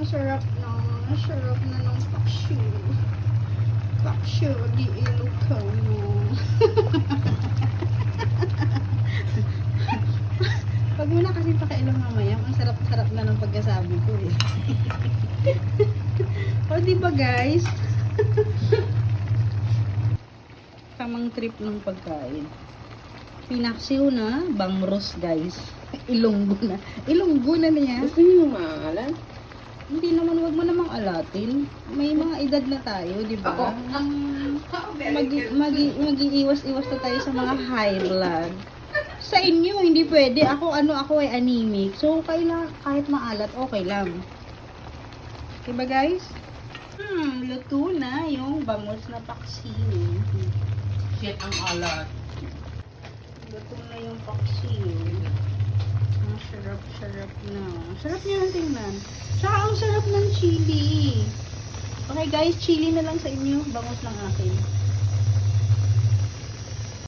Sarap na. Sarap na ng paksiw. Paksiw, di Ilocano. Pag mo na kasi pakailang mamaya, ang sarap-sarap na ng pagkasabi ko eh. O diba guys? Tamang trip ng pagkain. Pinaksiw na, bangros guys. Ilonggo na. Ilonggo na niya. Gusto niyo maalan? Hindi naman, wag mo namang alatin. May mga edad na tayo, di ba? Ako? Mag-iiwas-iwas na tayo sa mga high blood. Sa inyo, hindi pwede. Ako ay anemic. So, kahit maalat, okay lang. Diba guys? Luto na yung bangus na paksiw. Shit, ang alat. Luto na yung paksiw. Ang sarap-sarap na. Sarap niya ng tingnan. Tsaka ang sarap ng chili. Okay guys, chili na lang sa inyo. Bangus lang akin.